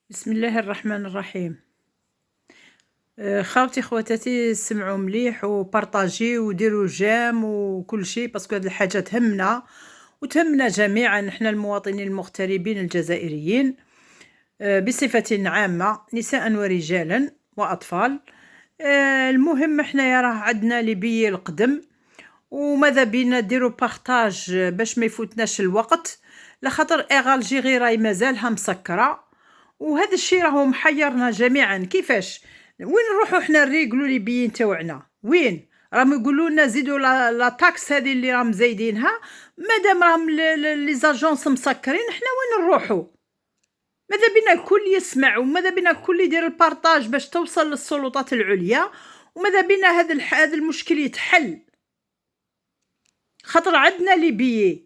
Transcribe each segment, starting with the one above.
بسم الله الرحمن الرحيم. خاوتي خواتاتي سمعوا مليح وبارطاجيو وديروا جيم وكل شيء باسكو هذه الحاجة تهمنا وتهمنا جميعا نحن المواطنين المغتربين الجزائريين بصفة عامة نساء ورجالا وأطفال. المهم حنايا راه عندنا ليبي القدم وماذا بينا ديروا بارطاج باش ما يفوتناش الوقت لخاطر الجيري راهي مازالها مسكره وهذا الشيء راهو محيرنا جميعا. كيفاش وين نروحوا حنا نريقلوا ليبيين تاوعنا؟ وين راهم يقولوا لنا زيدوا لا تاكس هذه اللي راهم زايدينها؟ مادام راهم لي زاجونس مسكرين حنا وين نروحوا؟ ماذا بينا الكل يسمع وماذا بينا الكل يدير البارطاج باش توصل للسلطات العليا وماذا بينا هذا المشكل يتحل خاطر عندنا ليبيي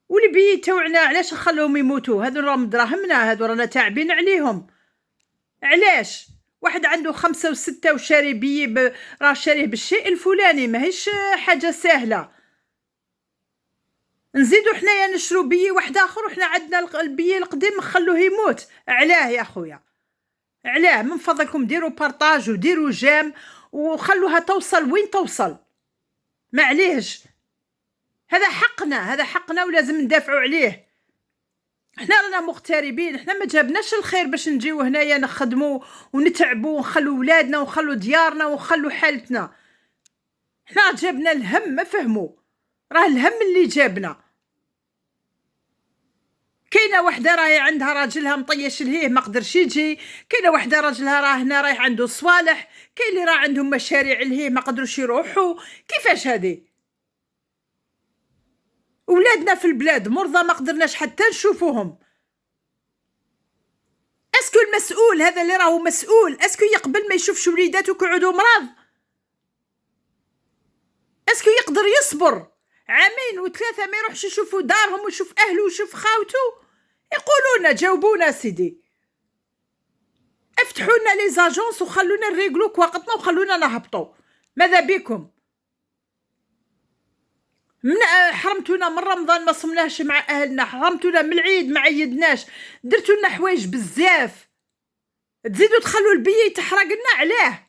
وليبيي تاوعنا علاش نخلوهم يموتوا؟ هذو راهم دراهمنا، هذو رانا تاعبين عليهم. علاش واحد عنده 5 و6 وشاري بيي راه شاريه بالشيء الفلاني ماهيش حاجه سهله. نزيدو حنايا نشرو بيي واحد اخر وحنا عندنا البيي القديم نخلوه يموت؟ علاه يا خويا؟ علاه؟ من فضلكم ديروا بارطاج وديروا جام وخلوها توصل وين توصل. معليش هذا حقنا، هذا حقنا ولازم ندافعوا عليه. احنا رانا مغتربين، احنا ما جابناش الخير باش نجيو هنايا نخدموا ونتعبوا ونخلوا ولادنا ونخلوا ديارنا ونخلوا حالتنا. احنا جابنا الهم، ما فهموا راه الهم اللي جابنا. كاينه وحده راهي عندها راجلها مطيش لهيه ما قدرش يجي، كاينه وحده راجلها راه هنا رايح عنده صوالح، كاين اللي راه عندهم مشاريع لهيه ما قدروش يروحوا. كيفاش هذه؟ ولادنا في البلاد مرضى ما قدرناش حتى نشوفوهم. اسكو المسؤول هذا اللي راهو مسؤول اسكو يقبل ما يشوفش وليداتو كيعودوا مرض؟ اسكو يقدر يصبر عامين وثلاثه ما يروحش يشوفوا دارهم ويشوف اهله ويشوف خاوته؟ يقولونا جاوبونا سيدي، افتحوا لنا لي زاجونس وخلونا نريقلو وقتنا وخلونا نهبطوا. ماذا بكم؟ من حرمتونا من رمضان ما صمناش مع اهلنا، حرمتونا من العيد ما عيدناش، درتوا لنا حوايج بزاف، تزيدوا تخلوا البي تحرق لنا؟ علاه؟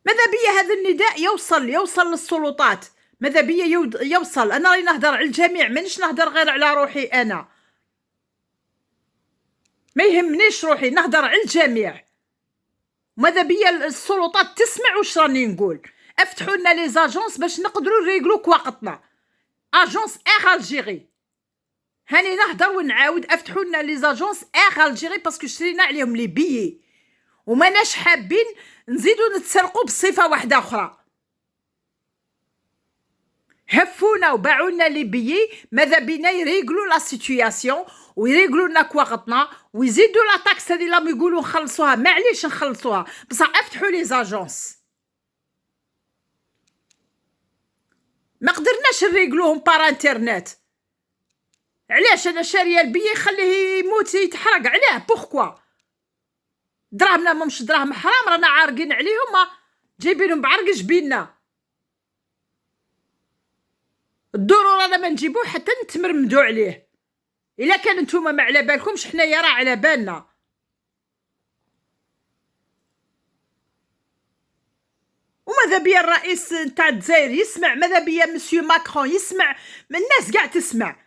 ماذا بيا هذا النداء يوصل للسلطات، ماذا بيا يوصل. انا راني نهضر على الجميع مانيش نهضر غير على روحي، انا ما يهمنيش روحي، نهضر على الجميع. ماذا بيا السلطات تسمع واش راني نقول. افتحوا لنا لي زاجونس باش نقدروا نريقلو وقتنا. اجونس الجيري هاني نهضر ونعاود، افتحوا لنا لي زاجونس الجيري باسكو شرينا عليهم لي بيي وماناش حابين نزيدو نتسرقوا بصفه واحده اخرى. هفونا وباعوا لنا لي بيي، ماذا بينا يريقلوا لا سيتوياسيون ويريقلوا لنا وقتنا ويزيدوا لا تاكس هذه اللي يقولوا نخلصوها. معليش نخلصوها بصح افتحوا لي زاجونس. ما قدرناش نريقلوهم بار انترنت. علاش؟ انا شاريه البيي خليه يموت يتحرق، علاه؟ بوغكوا؟ دراهمنا مش دراهم حرام، رانا عارقين عليهم، ما جايبينهم بعرق جبيننا. الدور رانا ما نجيبوه حتى نتمرمدوا عليه. الا كان نتوما ما على بالكمش حنايا راه على بالنا. وماذا بيا الرئيس نتاع الجزائر يسمع؟ ماذا بيا مسيو ماكرون يسمع؟ الناس قاع تسمع.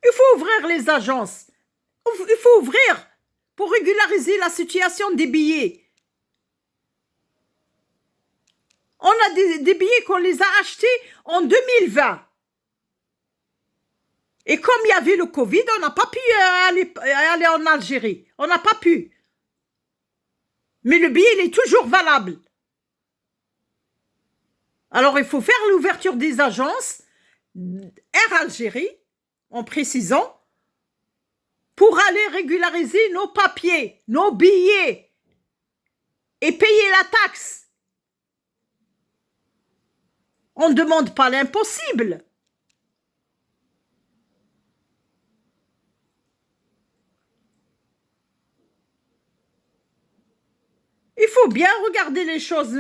Il faut ouvrir les agences. Il faut ouvrir pour régulariser la situation des billets. On a des billets qu'on les a achetés en 2020. Et comme il y avait le Covid, on n'a pas pu aller en Algérie. On n'a pas pu. Mais le billet, il est toujours valable. Alors, il faut faire l'ouverture des agences Air Algérie, en précisant, pour aller régulariser nos papiers, nos billets et payer la taxe. On ne demande pas l'impossible. Il faut bien regarder les choses,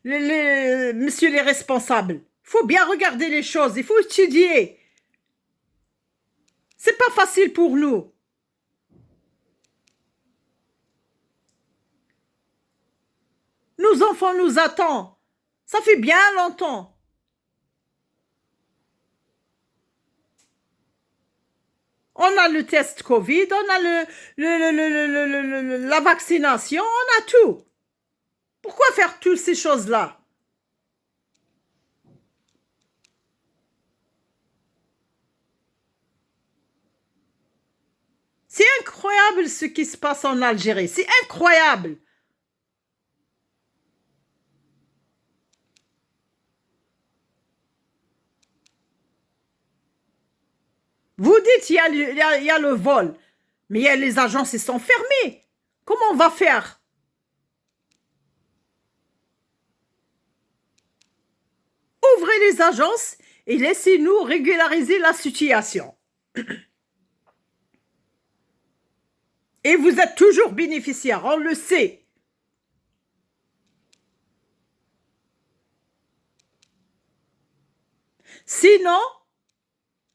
messieurs les responsables. Il faut bien regarder les choses, il faut étudier. C'est pas facile pour nous. Nos enfants nous attendent. Ça fait bien longtemps. On a le test Covid, on a la vaccination, on a tout. Pourquoi faire toutes ces choses-là? C'est incroyable ce qui se passe en Algérie. C'est incroyable. Vous dites il y a le vol, mais les agences ils sont fermées. Comment on va faire? Ouvrez les agences et laissez-nous régulariser la situation. Et vous êtes toujours bénéficiaire, on le sait. Sinon,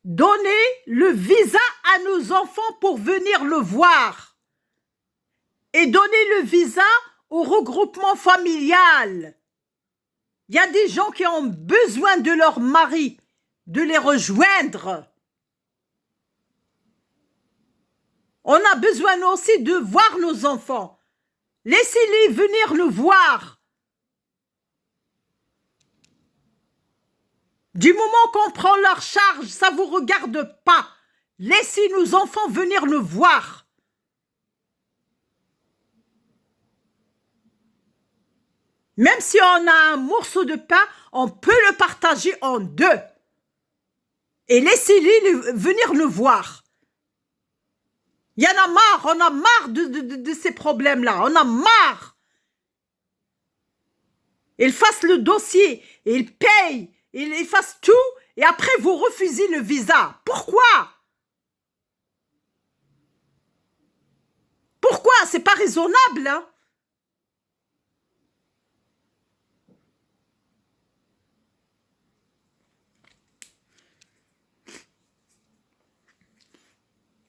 donnez le visa à nos enfants pour venir le voir. Et donnez le visa au regroupement familial. Il y a des gens qui ont besoin de leur mari, de les rejoindre. On a besoin nous aussi de voir nos enfants. Laissez-les venir nous voir. Du moment qu'on prend leur charge, ça ne vous regarde pas. Laissez nos enfants venir nous voir. Même si on a un morceau de pain, on peut le partager en deux. Et laissez-les venir nous voir. Il y en a marre, on a marre de ces problèmes-là, on a marre. Ils fassent le dossier, ils payent, ils fassent tout, et après vous refusez le visa. Pourquoi? Pourquoi? C'est pas raisonnable, hein?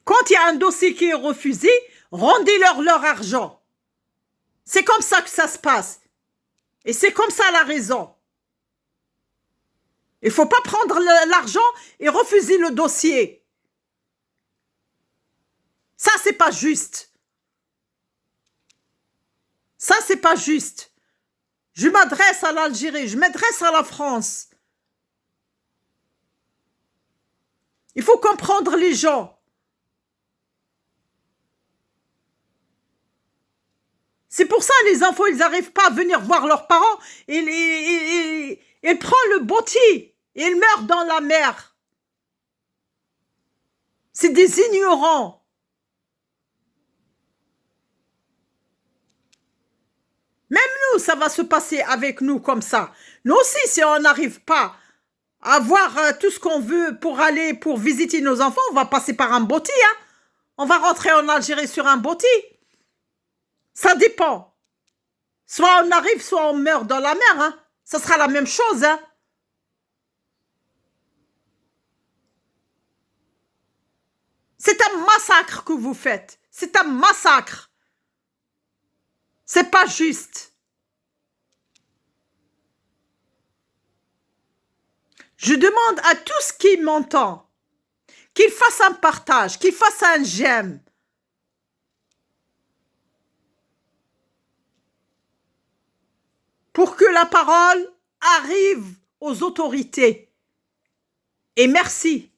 Quand il y a un dossier qui est refusé, rendez-leur leur argent. C'est comme ça que ça se passe. Et c'est comme ça la raison. Il ne faut pas prendre l'argent et refuser le dossier. Ça, c'est pas juste. Ça, c'est pas juste. Je m'adresse à l'Algérie, je m'adresse à la France. Il faut comprendre les gens. C'est pour ça les enfants, ils n'arrivent pas à venir voir leurs parents. Ils prennent le botti. Ils meurent dans la mer. C'est des ignorants. Même nous, ça va se passer avec nous comme ça. Nous aussi, si on n'arrive pas à voir tout ce qu'on veut pour visiter nos enfants, on va passer par un botti. Hein. On va rentrer en Algérie sur un botti. Ça dépend. Soit on arrive, soit on meurt dans la mer. Hein. Ça sera la même chose. Hein. C'est un massacre que vous faites. C'est un massacre. C'est pas juste. Je demande à tous qui m'entendent qu'ils fassent un partage, qu'ils fassent un j'aime. Pour que la parole arrive aux autorités. Et merci.